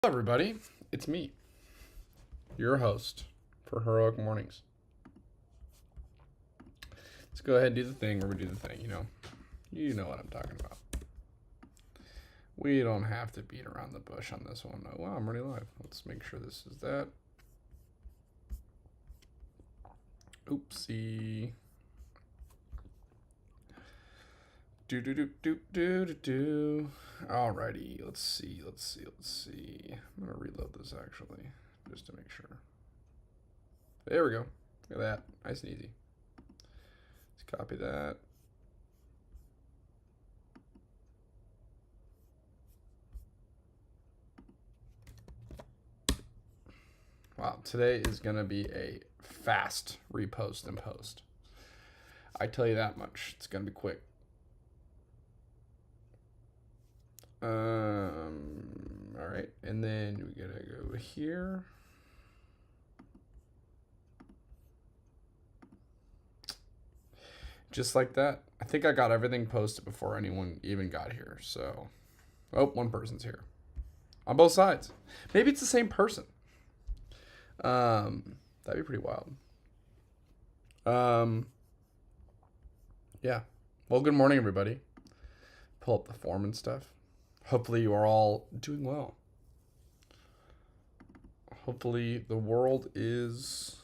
Hello, everybody. It's me, your host for Heroic Mornings. Let's go ahead and do the thing where we do the thing. You know what I'm talking about. We don't have to beat around the bush on this one. Oh, wow, I'm already live. Let's make sure this is that. Oopsie. Do. Alrighty, let's see. I'm gonna reload this actually, just to make sure. There we go. Look at that. Nice and easy. Let's copy that. Wow, today is gonna be a fast repost and post. I tell you that much. It's gonna be quick. All right, and then we gotta go here. Just like that. I think I got everything posted before anyone even got here. So, oh, one person's here on both sides. Maybe it's the same person. That'd be pretty wild. Yeah. Well, good morning, everybody. Pull up the form and stuff. Hopefully you are all doing well. Hopefully the world has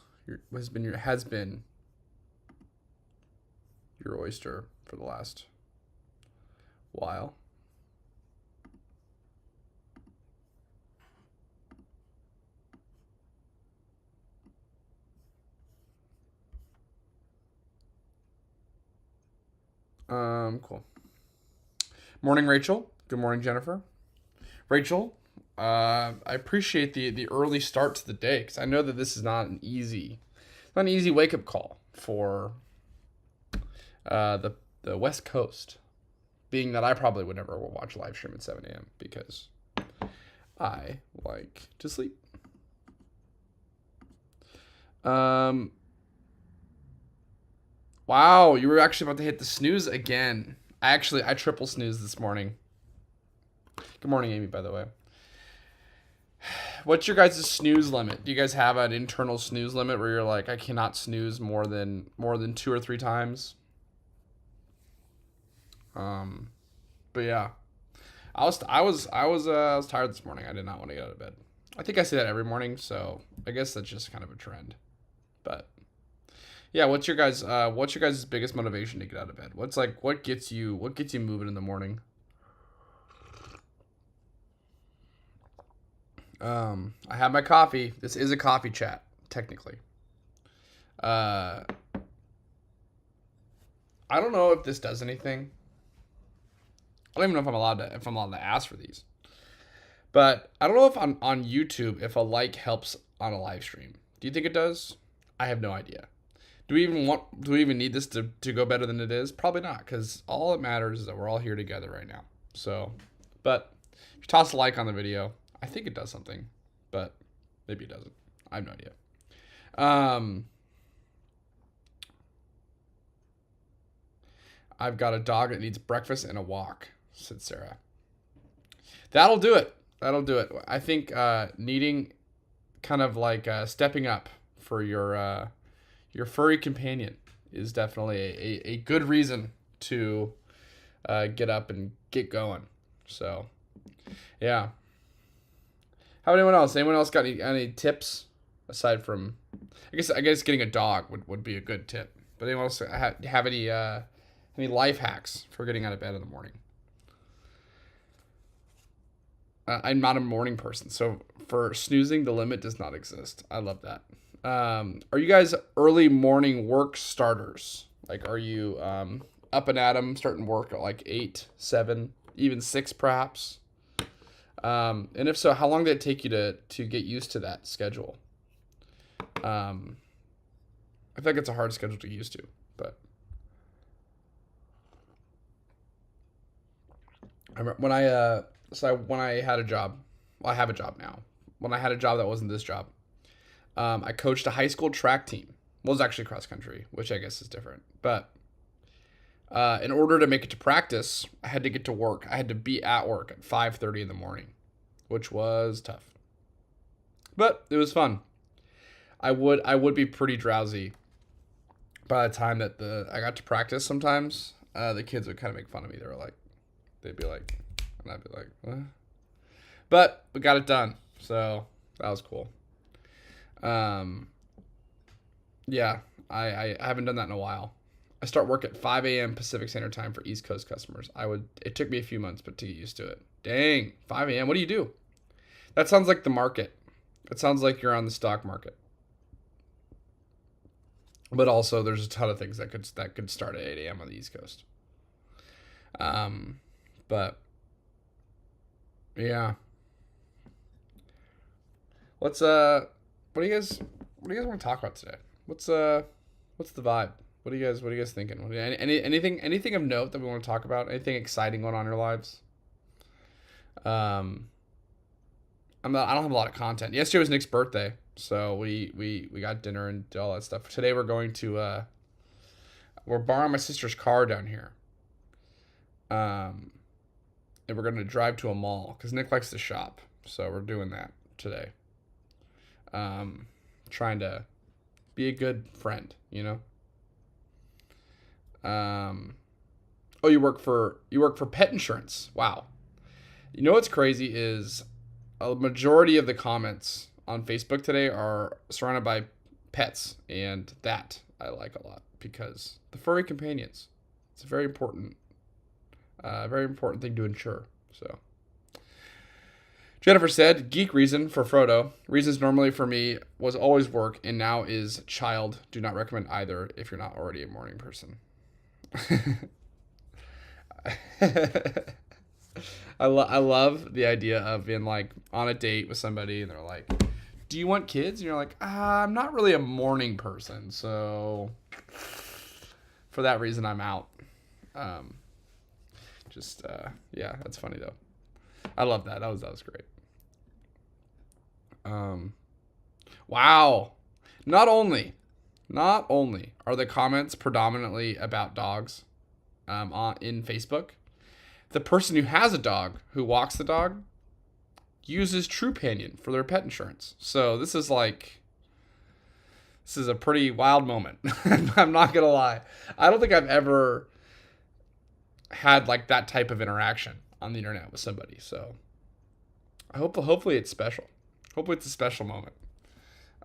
been your oyster for the last while. Cool. Morning, Rachel. Good morning, Jennifer. Rachel, I appreciate the early start to the day because I know that this is not an easy wake up call for the West Coast, being that I probably would never watch a live stream at 7 a.m. because I like to sleep. Wow, you were actually about to hit the snooze again. I triple snoozed this morning. Good morning, Amy, by the way. What's your guys' snooze limit? Do you guys have an internal snooze limit where you're like, I cannot snooze more than 2 or 3 times? But yeah, I was tired this morning. I did not want to get out of bed. I think I say that every morning, so I guess that's just kind of a trend. But yeah, what's your guys' biggest motivation to get out of bed? What gets you moving in the morning? I have my coffee. This is a coffee chat, technically. I don't know if this does anything. I don't even know if I'm allowed to ask for these. But I don't know if on YouTube if a like helps on a live stream. Do you think it does? I have no idea. Do we even need this to go better than it is? Probably not, because all it matters is that we're all here together right now. So, but if you toss a like on the video, I think it does something, but maybe it doesn't. I have no idea. I've got a dog that needs breakfast and a walk, said Sarah. That'll do it. I think needing kind of like stepping up for your furry companion is definitely a good reason to get up and get going. So, yeah. How about anyone else? Anyone else got any tips aside from? I guess getting a dog would be a good tip. But anyone else have any life hacks for getting out of bed in the morning? I'm not a morning person, so for snoozing, the limit does not exist. I love that. Are you guys early morning work starters? Like, are you up and at 'em, starting work at like 8, 7, even 6 perhaps? And if so, how long did it take you to get used to that schedule? I feel like it's a hard schedule to get used to, but I remember when I had a job. Well, I have a job now. When I had a job that wasn't this job, I coached a high school track team. Well, it was actually cross country, which I guess is different. But in order to make it to practice, I had to get to work. I had to be at work at 5:30 in the morning. which was tough. But it was fun. I would be pretty drowsy by the time that I got to practice sometimes. The kids would kind of make fun of me. They'd be like, and I'd be like, what? But we got it done. So that was cool. Yeah, I haven't done that in a while. I start work at 5 a.m. Pacific Standard Time for East Coast customers. It took me a few months, but to get used to it. Dang, 5 a.m. What do you do? That sounds like the market. It sounds like you're on the stock market. But also, there's a ton of things that could start at 8 a.m. on the East Coast. But yeah. What do you guys want to talk about today? What's the vibe? What are you guys thinking? Anything of note that we want to talk about? Anything exciting going on in your lives? I don't have a lot of content. Yesterday was Nick's birthday, so we got dinner and did all that stuff. Today we're going to we're borrowing my sister's car down here. And we're going to drive to a mall because Nick likes to shop, so we're doing that today. Trying to be a good friend, you know. Oh, you work for pet insurance. Wow. You know what's crazy is a majority of the comments on Facebook today are surrounded by pets, and that I like a lot because the furry companions. It's a very important thing to insure. So, Jennifer said, geek reason for Frodo. Reasons normally for me was always work and now is child. Do not recommend either if you're not already a morning person. I love the idea of being like on a date with somebody and they're like, do you want kids? And you're like, I'm not really a morning person. So for that reason, I'm out. Yeah, that's funny though. I love that. That was great. Wow. Not only are the comments predominantly about dogs, in Facebook, the person who has a dog, who walks the dog, uses Trupanion for their pet insurance. So this is a pretty wild moment. I'm not gonna lie. I don't think I've ever had like that type of interaction on the internet with somebody. So hopefully it's special. Hopefully it's a special moment.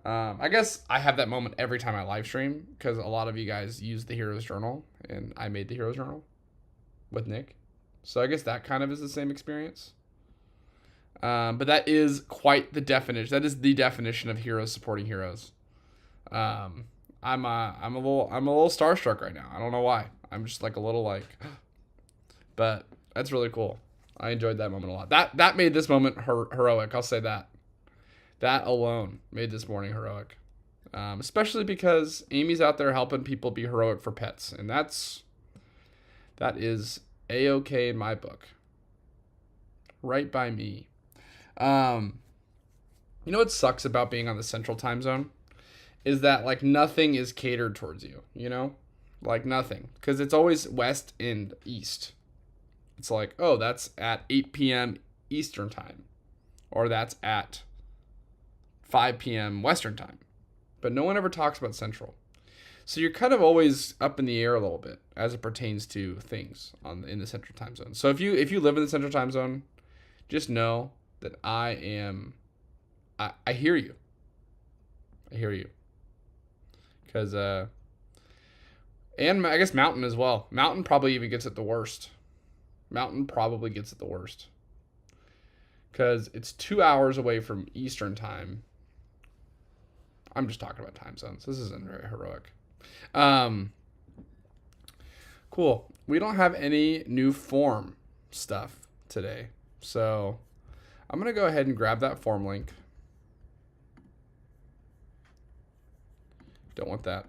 I guess I have that moment every time I live stream because a lot of you guys use the Heroes Journal and I made the Heroes Journal with Nick. So I guess that kind of is the same experience. But that is quite the definition. That is the definition of heroes supporting heroes. I'm a little starstruck right now. I don't know why. I'm just like a little like, but that's really cool. I enjoyed that moment a lot. That made this moment heroic. I'll say that. That alone made this morning heroic. Especially because Amy's out there helping people be heroic for pets, and that is A-okay in my book. Right by me. You know what sucks about being on the Central Time Zone? Is that like nothing is catered towards you, you know? Like nothing. Because it's always west and east. It's like, oh, that's at 8 p.m. Eastern Time. Or that's at 5 p.m. Western Time. But no one ever talks about Central. So you're kind of always up in the air a little bit as it pertains to things in the Central Time Zone. So if you live in the Central Time Zone, just know that I hear you. I hear you. Because, and I guess Mountain as well. Mountain probably even gets it the worst. Because it's 2 hours away from Eastern Time. I'm just talking about time zones. This isn't very heroic. Cool. We don't have any new form stuff today. So I'm going to go ahead and grab that form link. Don't want that.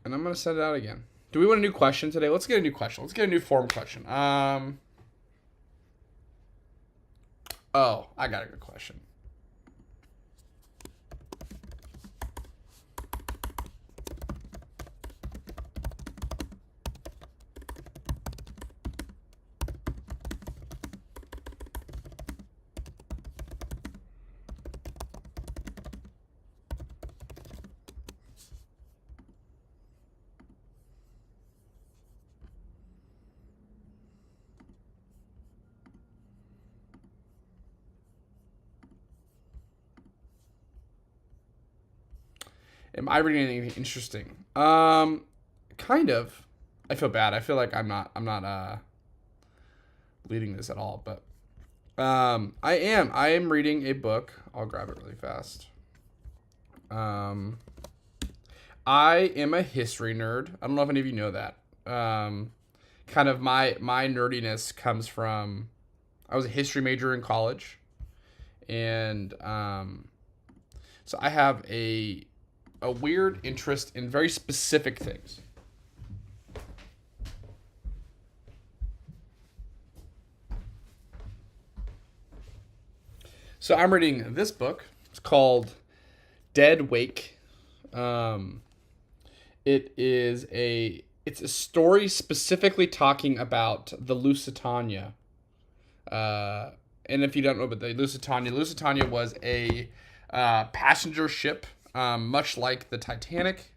And I'm going to send it out again. Do we want a new question today? Let's get a new question. Let's get a new form question. Oh, I got a good question. Am I reading anything interesting? Kind of. I feel bad. I feel like I'm not leading this at all, but I am reading a book. I'll grab it really fast. I am a history nerd. I don't know if any of you know that. Kind of my nerdiness comes from, I was a history major in college, and so I have a weird interest in very specific things. So I'm reading this book. It's called Dead Wake. It's a story specifically talking about the Lusitania. And if you don't know about the Lusitania was a passenger ship, much like the Titanic,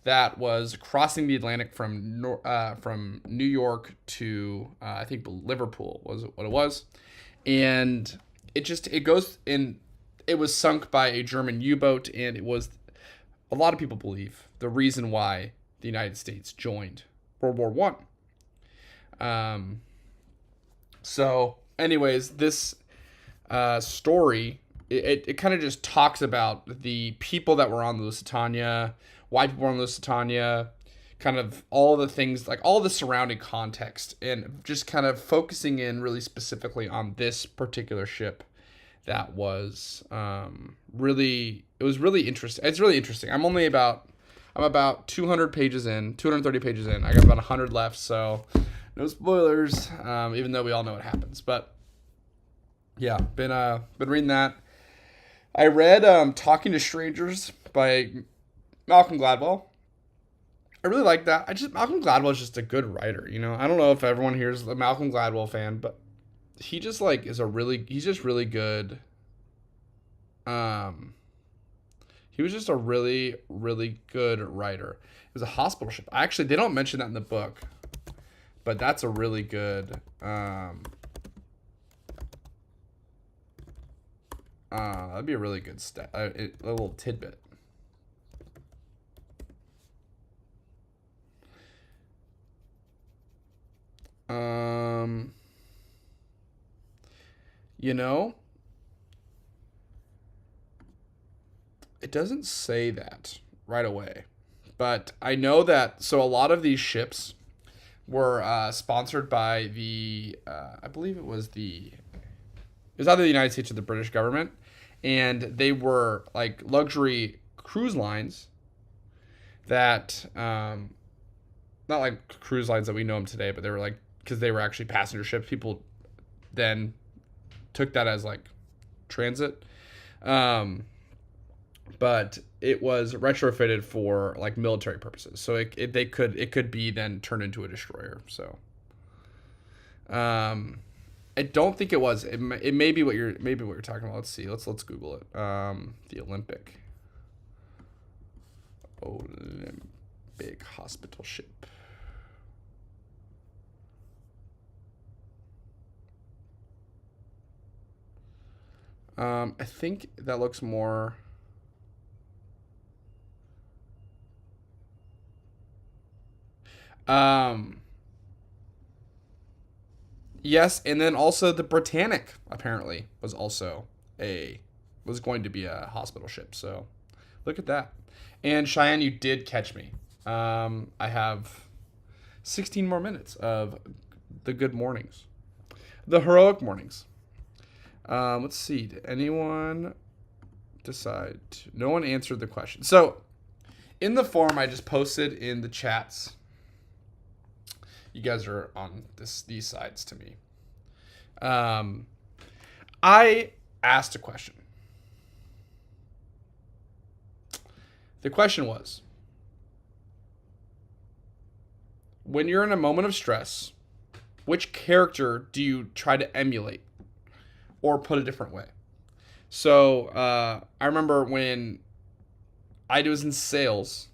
that was crossing the Atlantic from New York to I think Liverpool was what it was, and it goes in. It was sunk by a German U-boat, and it was, a lot of people believe, the reason why the United States joined World War One. So, anyways, this story, it kind of just talks about the people that were on the Lusitania, why people were on the Lusitania, kind of all the things, like all the surrounding context, and just kind of focusing in really specifically on this particular ship. That was it was really interesting. It's really interesting. I'm about 230 pages in. I got about 100 left, so no spoilers, even though we all know what happens. But yeah, been reading that. I read Talking to Strangers by Malcolm Gladwell. I really like that. Malcolm Gladwell is just a good writer, you know. I don't know if everyone here is a Malcolm Gladwell fan, but he just he's just really good. He was just a really, really good writer. It was a hospital ship. Actually, they don't mention that in the book, but that's a really good, that'd be a really good a little tidbit. You know, it doesn't say that right away, but I know that, so a lot of these ships were sponsored by I believe it was either the United States or the British government, and they were like luxury cruise lines that, not like cruise lines that we know them today, but they were like, because they were actually passenger ships. People then took that as like transit, but it was retrofitted for like military purposes. So it could be then turned into a destroyer. So, I don't think it was. It may be what you're talking about. Let's see. Let's Google it. The Olympic hospital ship. I think that looks more. Yes, and then also the Britannic apparently was going to be a hospital ship. So look at that. And Cheyenne, you did catch me. I have 16 more minutes of the good mornings, the heroic mornings. Let's see. Did anyone decide? No one answered the question. So in the forum I just posted in the chats, you guys are on these sides to me. I asked a question. The question was, when you're in a moment of stress, which character do you try to emulate? Or put a different way. So I remember when I was in sales,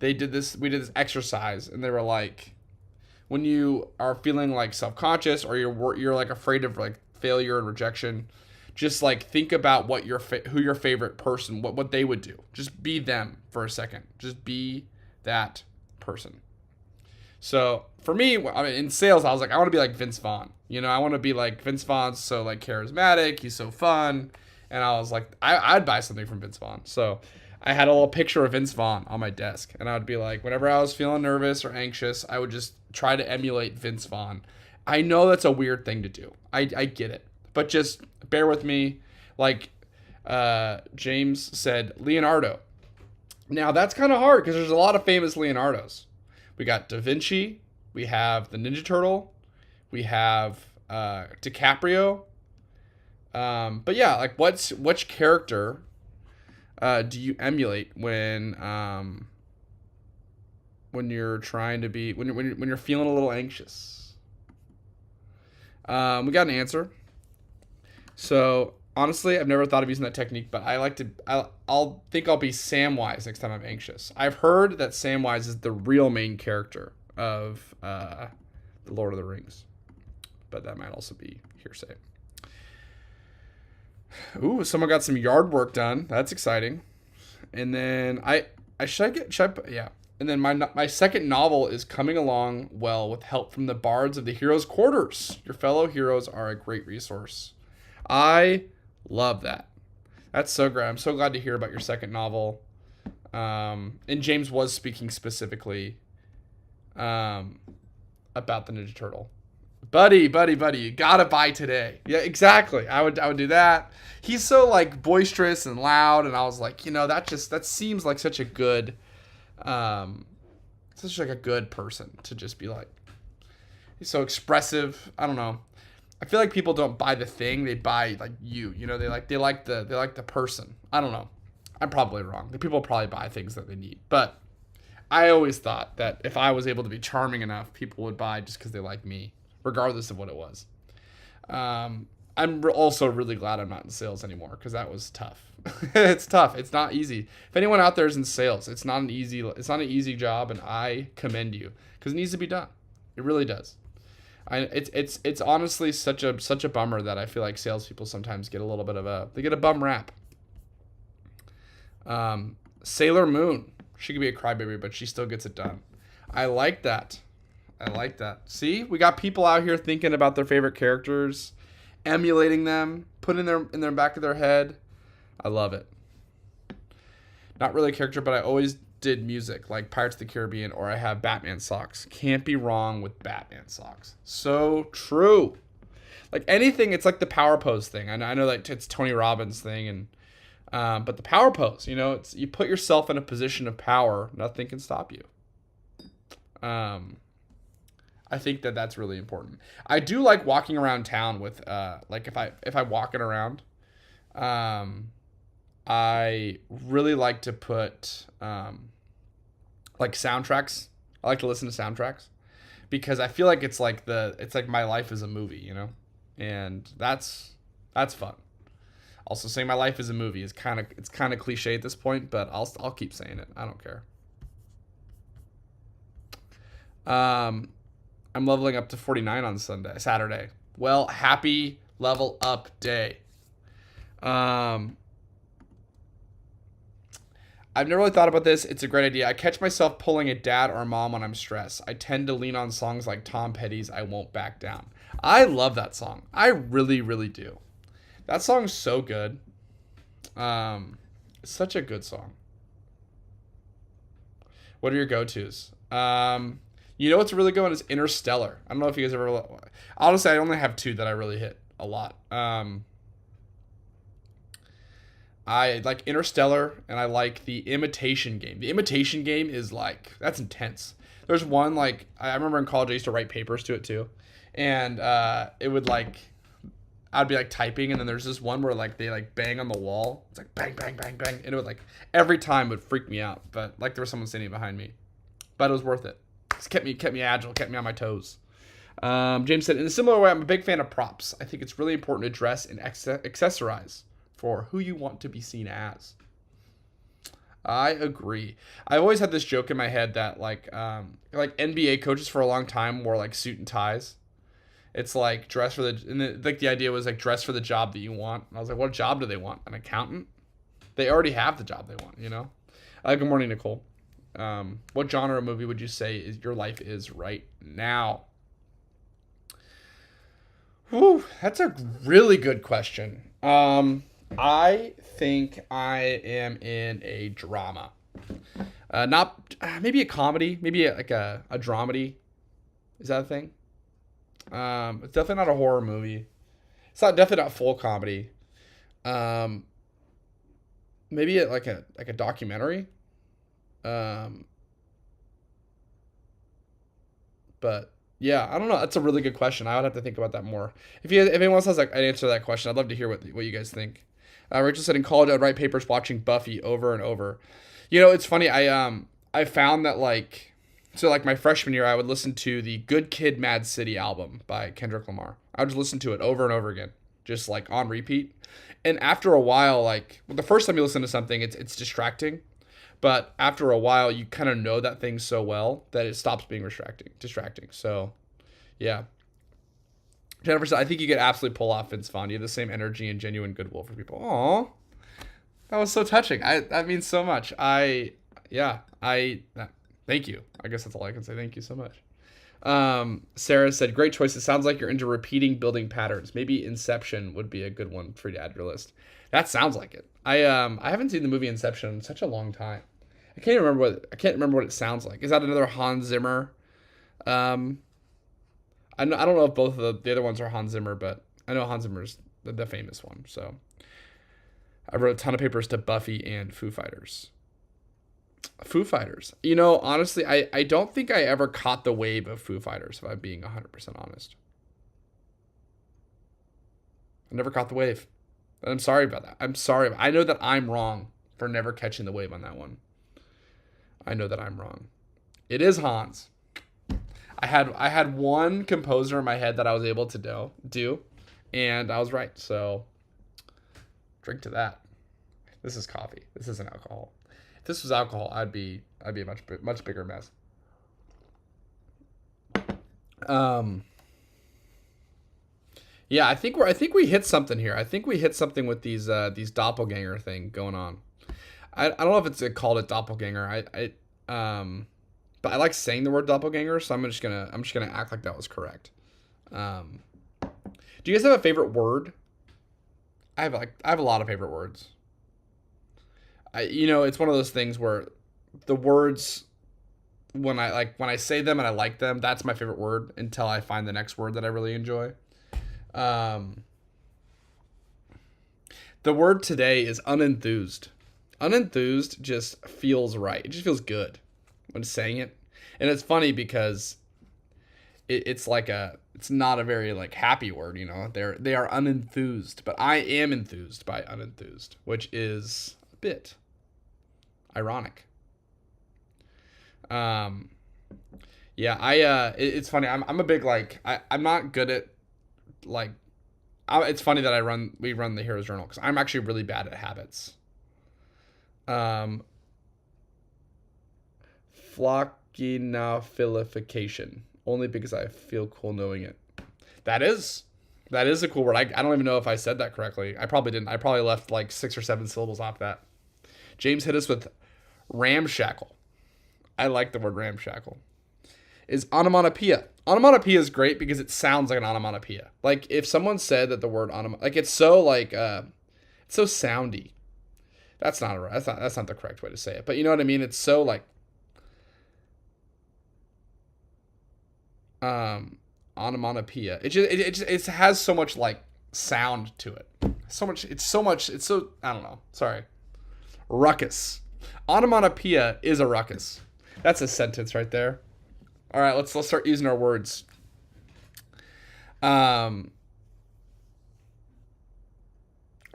we did this exercise, and they were like, when you are feeling like self-conscious or you're like afraid of like failure and rejection, just like think about what who your favorite person, what they would do. Just be them for a second. Just be that person. So for me, I mean, in sales, I was like, I want to be like Vince Vaughn. You know, I want to be like Vince Vaughn's so like charismatic. He's so fun. And I was like, I'd buy something from Vince Vaughn. So I had a little picture of Vince Vaughn on my desk. And I would be like, whenever I was feeling nervous or anxious, I would just try to emulate Vince Vaughn. I know that's a weird thing to do. I get it. But just bear with me. Like James said, Leonardo. Now, that's kind of hard because there's a lot of famous Leonardos. We got Da Vinci. We have the Ninja Turtle. We have DiCaprio. But yeah, like which character do you emulate when you're trying to be when you're feeling a little anxious? We got an answer. So honestly, I've never thought of using that technique, but I'll be Samwise next time I'm anxious. I've heard that Samwise is the real main character of the Lord of the Rings, but that might also be hearsay. Ooh, someone got some yard work done. That's exciting. And then yeah. And then my second novel is coming along well with help from the bards of the Heroes' Quarters. Your fellow heroes are a great resource. I love that. That's so great. I'm so glad to hear about your second novel. And James was speaking specifically about the Ninja Turtle. Buddy, you gotta buy today. Yeah, exactly. I would do that. He's so like boisterous and loud, and I was like, that seems like such a good, such like a good person to just be like. He's so expressive. I don't know. I feel like people don't buy the thing; they buy like you. You know, they like the person. I don't know. I'm probably wrong. The people probably buy things that they need, but I always thought that if I was able to be charming enough, people would buy just because they like me, regardless of what it was. I'm also really glad I'm not in sales anymore because that was tough. It's tough. It's not easy. If anyone out there is in sales, it's not an easy job, and I commend you because it needs to be done. It really does. It's honestly such a bummer that I feel like salespeople sometimes get a little bit of a bum rap. Sailor Moon, she could be a crybaby, but she still gets it done. I like that. See, we got people out here thinking about their favorite characters, emulating them, putting them in their back of their head. I love it. Not really a character, but I always did music like Pirates of the Caribbean, or I have Batman socks. Can't be wrong with Batman socks. So true. Like anything, it's like the power pose thing. I know that it's Tony Robbins' thing, and but the power pose, it's you put yourself in a position of power. Nothing can stop you. I think that that's really important. I do like walking around town with, like if I'm walking around, I really like to put, like soundtracks. I like to listen to soundtracks because I feel like it's like my life is a movie, and that's fun. Also saying my life is a movie is kind of cliche at this point, but I'll keep saying it. I don't care. I'm leveling up to 49 on Saturday. Well, happy level up day. I've never really thought about this. It's a great idea. I catch myself pulling a dad or a mom when I'm stressed. I tend to lean on songs like Tom Petty's I Won't Back Down. I love that song. I really, really do. That song's so good. It's such a good song. What are your go-tos? What's a really good one is Interstellar. I don't know if you guys ever... Honestly, I only have two that I really hit a lot. I like Interstellar, and I like The Imitation Game. The Imitation Game is like... That's intense. There's one, like... I remember in college I used to write papers to it, too. And it would, like... I'd be, like, typing, and then there's this one where, like, they, like, bang on the wall. It's like, bang, bang, bang, bang. And it would, like... Every time it would freak me out. But, like, there was someone standing behind me. But it was worth it. It's kept me agile, kept me on my toes. James said, in a similar way, I'm a big fan of props. I think it's really important to dress and accessorize for who you want to be seen as. I agree. I always had this joke in my head that like NBA coaches for a long time wore like suit and ties. It's like dress for the, and like the idea was like dress for the job that you want. And I was like, what job do they want? An accountant? They already have the job they want, you know? Good morning, Nicole. What genre of movie would you say is your life is right now? Whew, that's a really good question. I think I am in a drama. Not maybe a comedy, maybe like a dramedy. Is that a thing? It's definitely not a horror movie. It's not definitely not full comedy. Um, maybe like a documentary. Um, but yeah, I don't know. That's a really good question. I would have to think about that more. If anyone else has like an answer to that question, I'd love to hear what you guys think. Rachel said in college I'd write papers watching Buffy over and over. You know, it's funny. I found that like so like my freshman year I would listen to the Good Kid, Mad City album by Kendrick Lamar. I would just listen to it over and over again, just like on repeat. And after a while, like well, the first time you listen to something, it's distracting. But after a while, you kind of know that thing so well that it stops being distracting. So, yeah. Jennifer said, I think you could absolutely pull off Vince Vaughn. You have the same energy and genuine goodwill for people. Aw, that was so touching. That means so much. Thank you. I guess that's all I can say. Thank you so much. Sarah said, great choice. It sounds like you're into repeating building patterns. Maybe Inception would be a good one for you to add to your list. That sounds like it. I haven't seen the movie Inception in such a long time. I can't remember what it sounds like. Is that another Hans Zimmer? I don't know if both of the other ones are Hans Zimmer, but I know Hans Zimmer's the famous one. So I wrote a ton of papers to Buffy and Foo Fighters. Foo Fighters. You know, honestly, I don't think I ever caught the wave of Foo Fighters, if I'm being 100% honest. I never caught the wave. I'm sorry about that. I'm sorry. I know that I'm wrong for never catching the wave on that one. I know that I'm wrong. It is Hans. I had one composer in my head that I was able to do, and I was right. So drink to that. This is coffee. This isn't alcohol. If this was alcohol, I'd be a much bigger mess. Yeah, I think we hit something here. I think we hit something with these doppelganger thing going on. I don't know if it's called a doppelganger. But I like saying the word doppelganger, so I'm just gonna act like that was correct. Do you guys have a favorite word? I have a lot of favorite words. It's one of those things where the words when I say them and I like them, that's my favorite word until I find the next word that I really enjoy. The word today is unenthused. Unenthused just feels right. It just feels good when saying it. And it's funny because it's not a very like happy word, you know. They are unenthused, but I am enthused by unenthused, which is a bit ironic. It's funny. I'm a big I'm not good at it's funny that we run the Heroes Journal because I'm actually really bad at habits. Flockinophilification. Only because I feel cool knowing it. That is a cool word. I don't even know if I said that correctly. I probably didn't. I probably left like 6 or 7 syllables off that. James hit us with ramshackle. I like the word ramshackle. Is onomatopoeia. Onomatopoeia is great because it sounds like an onomatopoeia. Like if someone said that the word it's so it's so soundy. That's not the correct way to say it. But you know what I mean? It's so onomatopoeia. It has so much like sound to it. It's so I don't know. Sorry. Ruckus. Onomatopoeia is a ruckus. That's a sentence right there. All right, let's start using our words.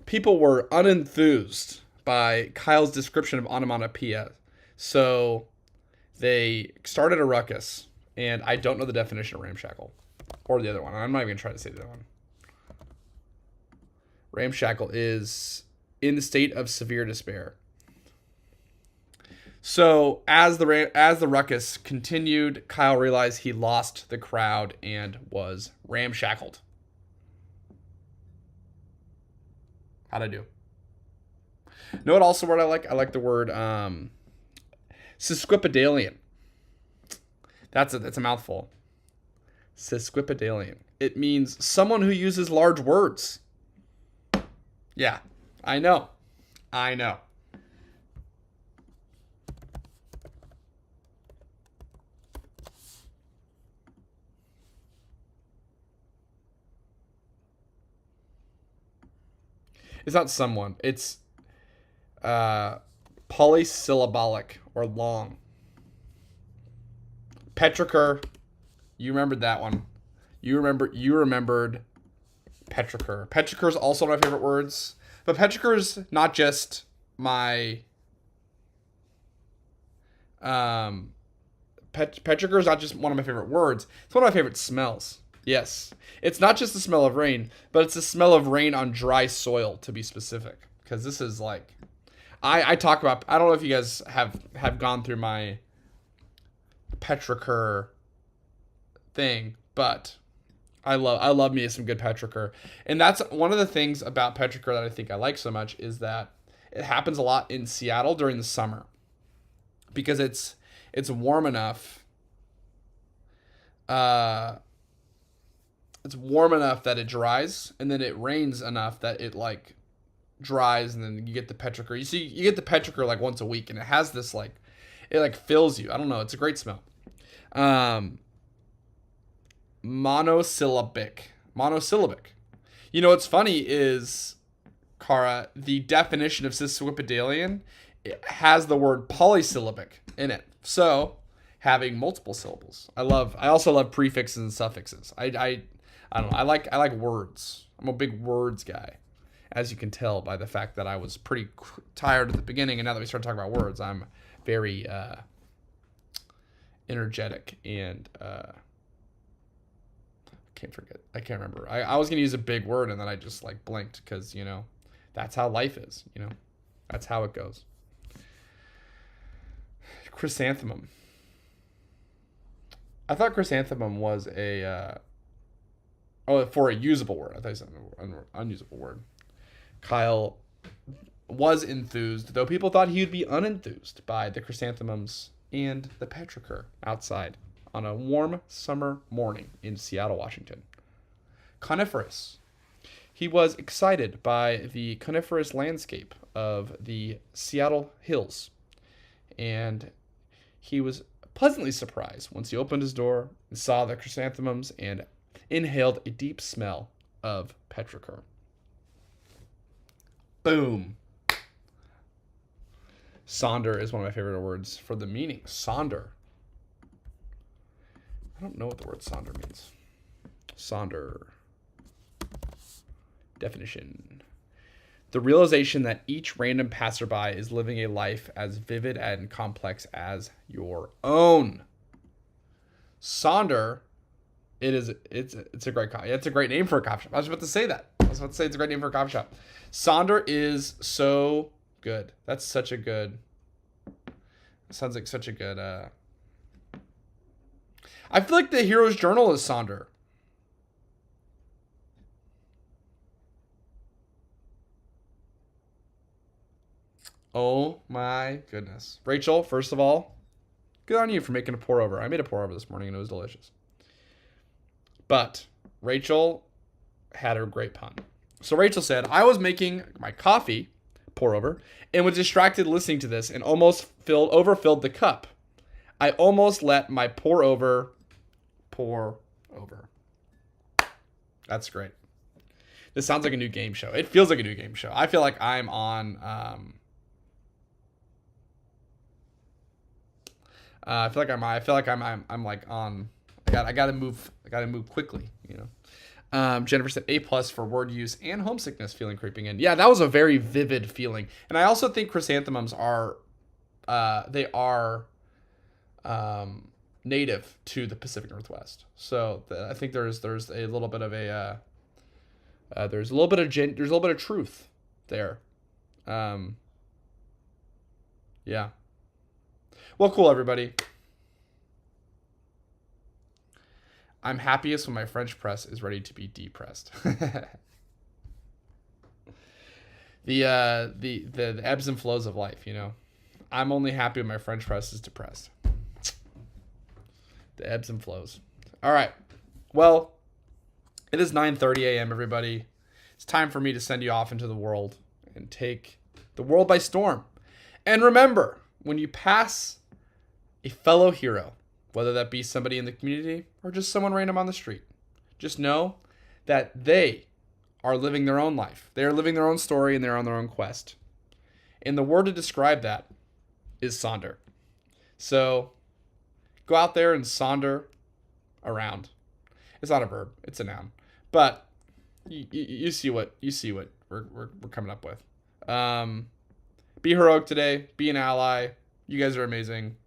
People were unenthused by Kyle's description of onomatopoeia, so they started a ruckus. And I don't know the definition of ramshackle or the other one. I'm not even gonna try to say the other one. Ramshackle is in the state of severe despair. So as the ruckus continued, Kyle realized he lost the crowd and was ramshackled. How'd I do? Know what also word I like? I like the word sesquipedalian. That's a mouthful. Sesquipedalian. It means someone who uses large words. Yeah, I know. I know. It's not someone. It's polysyllabolic or long. Petrichor. You remembered that one. You remembered petrichor. Petrichor is also one of my favorite words. But petrichor is not just my petrichor is not just one of my favorite words. It's one of my favorite smells. Yes. It's not just the smell of rain, but it's the smell of rain on dry soil, to be specific. Because this is like I talk about, I don't know if you guys have gone through my petrichor thing, but I love me some good petrichor. And that's one of the things about petrichor that I think I like so much, is that it happens a lot in Seattle during the summer, because it's warm enough. It's warm enough that it dries, and then it rains enough that it like dries, and then you get the petrichor. You get the petrichor like once a week, and it has this like, it like fills you. I don't know. It's a great smell. Monosyllabic. You know what's funny is, Kara, the definition of sesquipedalian, it has the word polysyllabic in it. So having multiple syllables. I also love prefixes and suffixes. I don't know. I like words. I'm a big words guy, as you can tell by the fact that I was pretty tired at the beginning, and now that we started talking about words, I'm very energetic and I can't remember. I was gonna use a big word, and then I just like blinked, because that's how life is. That's how it goes. Chrysanthemum. I thought chrysanthemum was for a usable word. I thought it was an unusable word. Kyle was enthused, though people thought he would be unenthused by the chrysanthemums and the petrichor outside on a warm summer morning in Seattle, Washington. Coniferous. He was excited by the coniferous landscape of the Seattle hills, and he was pleasantly surprised once he opened his door and saw the chrysanthemums and inhaled a deep smell of petrichor. Boom. Sonder is one of my favorite words for the meaning. Sonder. I don't know what the word sonder means. Sonder. Definition. The realization that each random passerby is living a life as vivid and complex as your own. Sonder. It's a great coffee. It's a great name for a coffee shop. I was about to say that. It's a great name for a coffee shop. Sonder is so good. That's such a good. Sounds like such a good. I feel like the hero's journal is Sonder. Oh my goodness. Rachel, first of all, good on you for making a pour over. I made a pour over this morning and it was delicious. But Rachel had a great pun. So Rachel said, I was making my coffee pour over and was distracted listening to this and almost overfilled the cup. I almost let my pour over. That's great. This sounds like a new game show. It feels like a new game show. I feel like I'm on. I feel like I'm like on. I gotta move quickly. Jennifer said A+ for word use and homesickness feeling creeping in. Yeah, that was a very vivid feeling. And I also think chrysanthemums are, native to the Pacific Northwest. So I think there's a little bit of there's a little bit of truth there. Yeah. Well, cool, everybody. I'm happiest when my French press is ready to be depressed. The ebbs and flows of life, you know. I'm only happy when my French press is depressed. The ebbs and flows. All right. Well, it is 9:30 a.m., everybody. It's time for me to send you off into the world and take the world by storm. And remember, when you pass a fellow hero, whether that be somebody in the community or just someone random on the street, just know that they are living their own life. They are living their own story and they're on their own quest. And the word to describe that is sonder. So go out there and sonder around. It's not a verb, it's a noun. But you see what we're coming up with. Be heroic today. Be an ally. You guys are amazing.